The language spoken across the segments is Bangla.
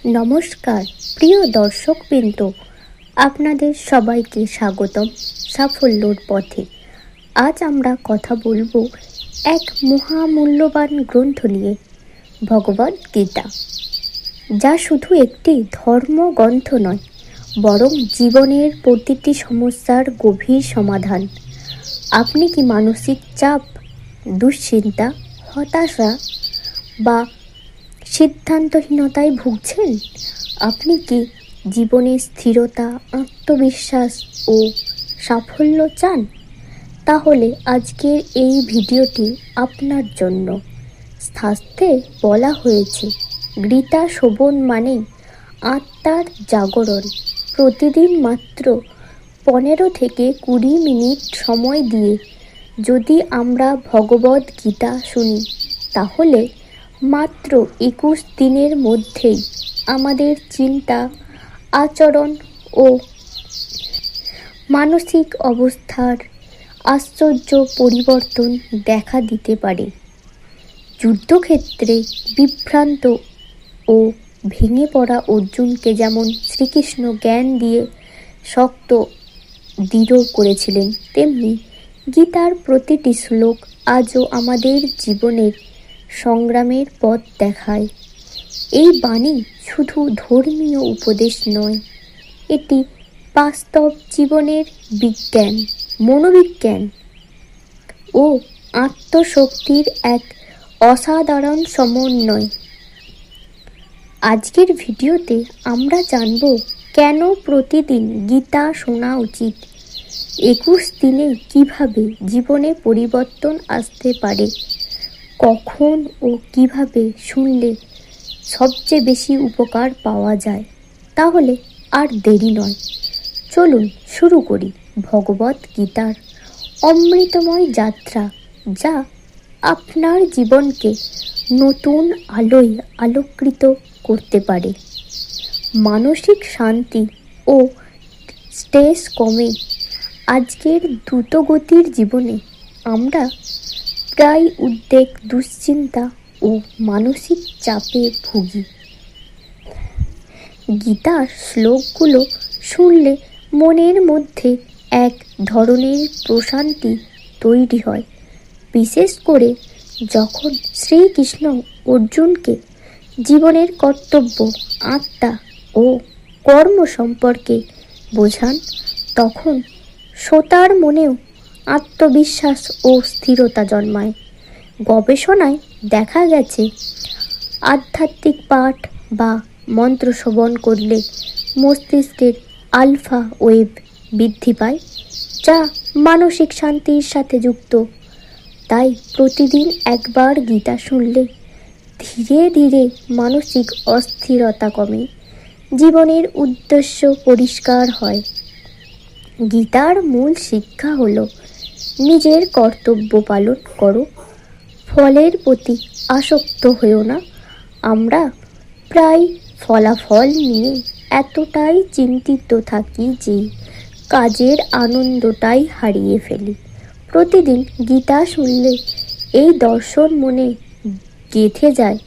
নমস্কার প্রিয় দর্শকবৃন্দ, আপনাদের সবাইকে স্বাগতম সাফল্যর পথে। আজ আমরা কথা বলবো এক মহামূল্যবান গ্রন্থ নিয়ে, ভগবদ গীতা, যা শুধু একটি ধর্মগ্রন্থ নয়, বরং জীবনের প্রতিটি সমস্যার গভীর সমাধান। আপনি কি মানসিক চাপ, দুশ্চিন্তা, হতাশা বা সিদ্ধান্তহীনতায় ভুগছেন? আপনি কি জীবনে স্থিরতা, আত্মবিশ্বাস ও সাফল্য চান? তাহলে আজকের এই ভিডিওটি আপনার জন্য। শাস্ত্রে বলা হয়েছে, গীতা শ্রবণ মানেই আত্মার জাগরণ। প্রতিদিন মাত্র 15 থেকে 20 মিনিট সময় দিয়ে যদি আমরা ভগবদ গীতা শুনি, তাহলে মাত্র 21 দিনের মধ্যেই আমাদের চিন্তা, আচরণ ও মানসিক অবস্থার আশ্চর্য পরিবর্তন দেখা দিতে পারে। যুদ্ধক্ষেত্রে বিভ্রান্ত ও ভেঙে পড়া অর্জুনকে যেমন শ্রীকৃষ্ণ জ্ঞান দিয়ে শক্ত দৃঢ় করেছিলেন, তেমনি গীতার প্রতিটি শ্লোক আজও আমাদের জীবনের সংগ্রামের পথ দেখায়। এই বাণী শুধু ধর্মীয় উপদেশ নয়, এটি বাস্তব জীবনের বিজ্ঞান, মনোবিজ্ঞান ও আত্মশক্তির এক অসাধারণ সমন্বয়। আজকের ভিডিওতে আমরা জানব কেন প্রতিদিন গীতা শোনা উচিত, 21 দিনে কিভাবে জীবনে পরিবর্তন আসতে পারে, কখন ও কিভাবে শুনলে সবচেয়ে বেশি উপকার পাওয়া যায়। তাহলে আর দেরি নয়, চলুন শুরু করি ভগবদ গীতার অমৃতময় যাত্রা, যা আপনার জীবনকে নতুন আলোয় আলোকিত করতে পারে। মানসিক শান্তি ও স্ট্রেস কমে। আজকের দ্রুতগতির জীবনে আমরা প্রায় উদ্বেগ, দুশ্চিন্তা ও মানসিক চাপে ভুগি। গীতার শ্লোকগুলো শুনলে মনের মধ্যে এক ধরনের প্রশান্তি তৈরি হয়, বিশেষ করে যখন শ্রীকৃষ্ণ অর্জুনকে জীবনের কর্তব্য, আত্মা ও কর্ম সম্পর্কে বোঝান। তখন শ্রোতার মনেও আত্মবিশ্বাস ও স্থিরতা জন্মায়। গবেষণায় দেখা গেছে, আধ্যাত্মিক পাঠ বা মন্ত্র শ্রবণ করলে মস্তিষ্কের আলফা ওয়েভ বৃদ্ধি পায়, যা মানসিক শান্তির সাথে যুক্ত। তাই প্রতিদিন একবার গীতা শুনলে ধীরে ধীরে মানসিক অস্থিরতা কমে, জীবনের উদ্দেশ্য পরিষ্কার হয়। গীতার মূল শিক্ষা হলো, নিজের কর্তব্য পালন করো, ফলের প্রতি আসক্ত হয়েও না। আমরা প্রায় ফলাফল নিয়ে এতটাই চিন্তিত থাকি যে কাজের আনন্দটাই হারিয়ে ফেলি। প্রতিদিন গীতা শুনলে এই দর্শন মনে গেঁথে যায়।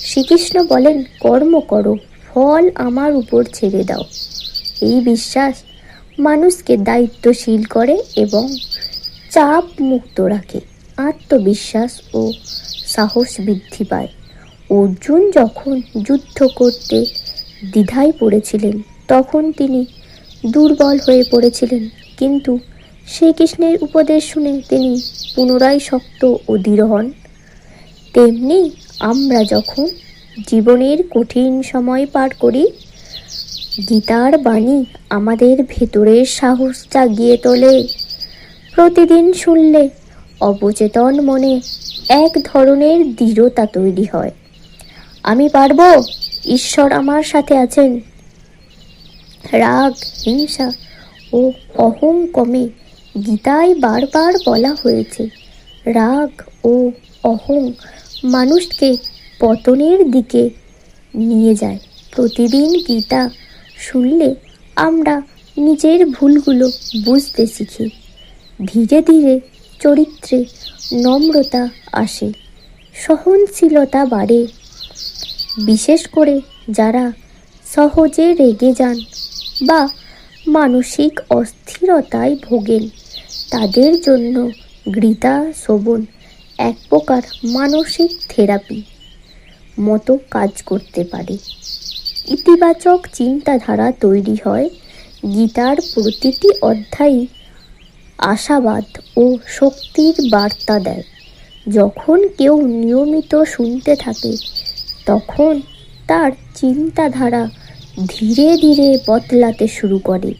শ্রীকৃষ্ণ বলেন, কর্ম করো, ফল আমার উপর ছেড়ে দাও। এই বিশ্বাস মানুষকে দায়িত্বশীল করে এবং চাপ মুক্ত রাখে। আত্মবিশ্বাস ও সাহস বৃদ্ধি পায়। অর্জুন যখন যুদ্ধ করতে দ্বিধায় পড়েছিলেন, তখন তিনি দুর্বল হয়ে পড়েছিলেন, কিন্তু শ্রীকৃষ্ণের উপদেশ শুনে তিনি পুনরায় শক্ত ও দৃঢ় হন। তেমনি আমরা যখন জীবনের কঠিন সময় পার করি, গীতার বাণী আমাদের ভেতরের সাহস জাগিয়ে তোলে। প্রতিদিন শুনলে অবচেতন মনে এক ধরনের দৃঢ়তা তৈরি হয়। আমি পারব, ঈশ্বর আমার সাথে আছেন। রাগ, হিংসা ও অহং কমে। গীতায় বারবার বলা হয়েছে, রাগ ও অহং মানুষকে পতনের দিকে নিয়ে যায়। প্রতিদিন গীতা শুনলে আমরা নিজের ভুলগুলো বুঝতে শিখি। ধীরে ধীরে চরিত্রে নম্রতা আসে, সহনশীলতা বাড়ে। বিশেষ করে যারা সহজে রেগে যান বা মানসিক অস্থিরতায় ভোগেন, তাদের জন্য গীতা শ্রবণ এক প্রকার মানসিক থেরাপি মতো কাজ করতে পারে। ইতিবাচক চিন্তাধারা তৈরি হয়। গীতার প্রতিটি অধ্যায় আশাবাদ ও শক্তির বার্তা দেয়। যখন কেউ নিয়মিত শুনতে থাকে, তখন তার চিন্তাধারা ধীরে ধীরে বদলাতে শুরু করে।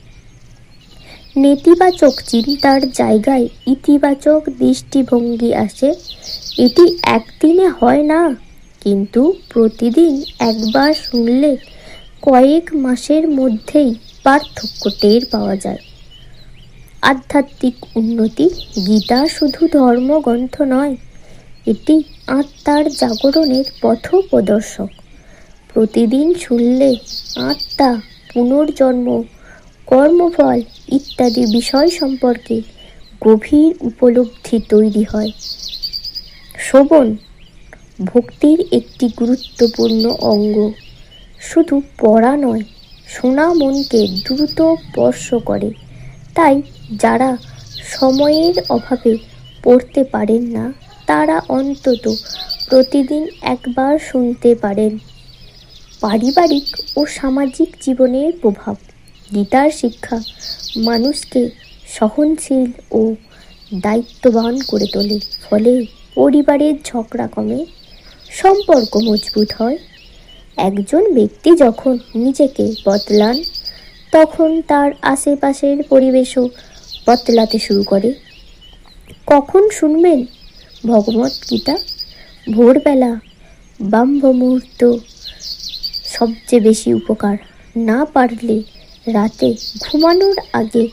নেতিবাচক চিন্তার জায়গায় ইতিবাচক দৃষ্টিভঙ্গি আসে। এটি একদিনে হয় না, কিন্তু প্রতিদিন একবার শুনলে কয়েক মাসের মধ্যেই পার্থক্য টের পাওয়া যায়। আধ্যাত্মিক উন্নতি। গীতা শুধু ধর্মগ্রন্থ নয়, এটি আত্মার জাগরণের পথপ্রদর্শক। প্রতিদিন শুনলে আত্মা, পুনর্জন্ম, কর্মফল ইত্যাদি বিষয় সম্পর্কে গভীর উপলব্ধি তৈরি হয়। শ্রবণ ভক্তির একটি গুরুত্বপূর্ণ অঙ্গ। শুধু পড়া নয়, শোনা মনকে দ্রুত স্পর্শ করে। তাই যারা সময়ের অভাবে পড়তে পারেন না, তারা অন্তত প্রতিদিন একবার শুনতে পারেন। পারিবারিক ও সামাজিক জীবনের প্রভাব। গীতার শিক্ষা মানুষকে সহনশীল ও দায়িত্ববান করে তোলে। ফলে পরিবারের ঝগড়া কমে, সম্পর্ক মজবুত হয়। একজন ব্যক্তি যখন নিজেকে বদলান, তখন তার আশেপাশের পরিবেশও বদলাতে শুরু করে। কখন শুনবেন ভগবত গীতা? ভোরবেলা, ব্রাহ্ম মুহূর্ত সবচেয়ে বেশি উপকার। না পারলে রাতে ঘুমানোর আগে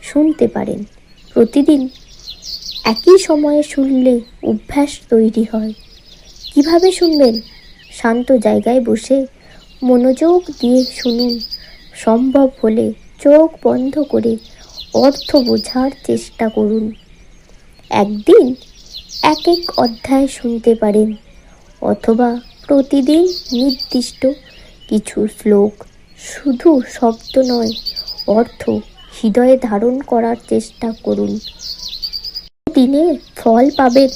শুনতে পারেন। প্রতিদিন একই সময়ে শুনলে অভ্যাস তৈরি হয়। কিভাবে শুনবেন? শান্ত জায়গায় বসে মনোযোগ দিয়ে শুনুন। সম্ভব হলে চোখ বন্ধ করে অর্থ বোঝার চেষ্টা করুন। একদিন এক অধ্যায় শুনতে পারেন, অথবা প্রতিদিন নির্দিষ্ট কিছু শ্লোক, শুধু শব্দ নয়, অর্থ হৃদয়ে ধারণ করার চেষ্টা করুন। দিনে ফল পাবেন?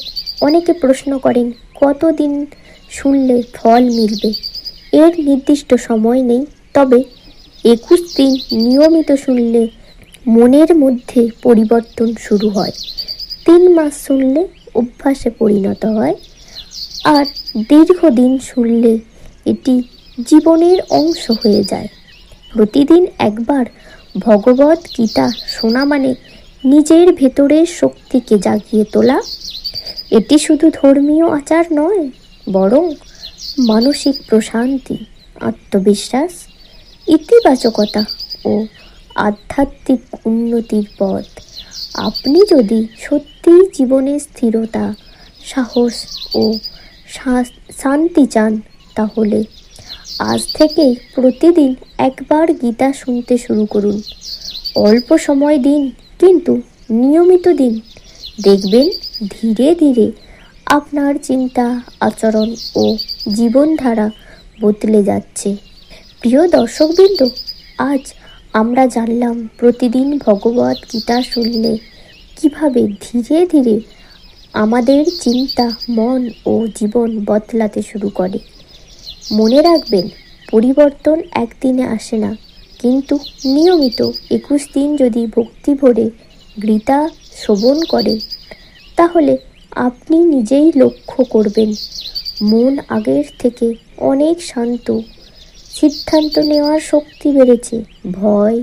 অনেকে প্রশ্ন করেন, কতদিন শুনলে ফল মিলবে? এর নির্দিষ্ট সময় নেই, তবে 21 দিন নিয়মিত শুনলে মনের মধ্যে পরিবর্তন শুরু হয়। 3 মাস শুনলে অভ্যাসে পরিণত হয়, আর দীর্ঘদিন শুনলে এটি জীবনের অংশ হয়ে যায়। প্রতিদিন একবার ভগবত গীতা শোনা মানে নিজের ভেতরের শক্তিকে জাগিয়ে তোলা। এটি শুধু ধর্মীয় আচার নয়, বরং মানসিক প্রশান্তি, আত্মবিশ্বাস, ইতিবাচকতা ও আধ্যাত্মিক উন্নতির পথ। আপনি যদি সত্যিই জীবনে স্থিরতা, সাহস ও শান্তি চান, তাহলে আজ থেকেই প্রতিদিন একবার গীতা শুনতে শুরু করুন। অল্প সময় দিন, কিন্তু নিয়মিত দিন। দেখবেন ধীরে ধীরে আপনার চিন্তা, আচরণ ও জীবনধারা বদলে যাচ্ছে। প্রিয় দর্শকবৃন্দ, আজ আমরা জানলাম প্রতিদিন ভগবত গীতা শুনলে কিভাবে ধীরে ধীরে আমাদের চিন্তা, মন ও জীবন বদলাতে শুরু করে। মনে রাখবেন, পরিবর্তন একদিনে আসে না, কিন্তু নিয়মিত 21 দিন যদি ভক্তি ভরে গীতা শ্রবণ করেন, তাহলে আপনি নিজেই লক্ষ্য করবেন মন আগের থেকে অনেক শান্ত, সিদ্ধান্ত নেওয়ার শক্তি বেড়েছে, ভয়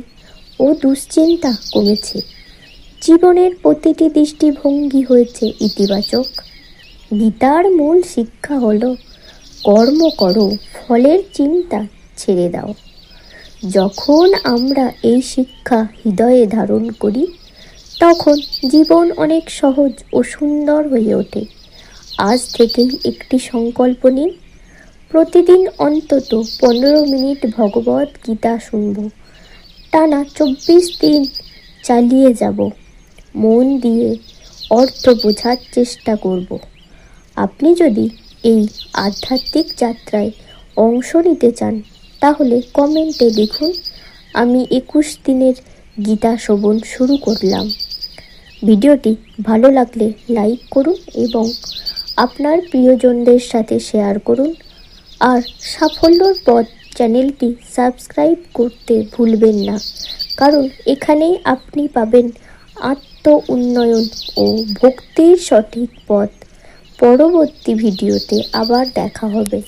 ও দুশ্চিন্তা কমেছে, জীবনের প্রতিটি দৃষ্টিভঙ্গি হয়েছে ইতিবাচক। গীতার মূল শিক্ষা হলো, কর্ম করো, ফলের চিন্তা ছেড়ে দাও। যখন আমরা এই শিক্ষা হৃদয়ে ধারণ করি, তখন জীবন অনেক সহজ ও সুন্দর হয়ে ওঠে। আজ থেকেই একটি সংকল্প নিন, প্রতিদিন অন্তত 15 মিনিট ভগবত গীতা শুনব। টানা 24 দিন চালিয়ে যাব। মন দিয়ে অর্থ বোঝার চেষ্টা করব। আপনি যদি এই আধ্যাত্মিক যাত্রায় অংশ নিতে চান, তাহলে কমেন্টে লিখুন আমি 21 দিনের গীতা শ্রবণ শুরু করলাম। ভিডিওটি ভালো লাগলে লাইক করুন এবং আপনার প্রিয়জনদের সাথে শেয়ার করুন। আর সাফল্যর পথ চ্যানেলটি সাবস্ক্রাইব করতে ভুলবেন না, কারণ এখানেই আপনি পাবেন আত্ম উন্নয়ন ও ভক্তির সঠিক পথ। পরবর্তী ভিডিওতে আবার দেখা হবে।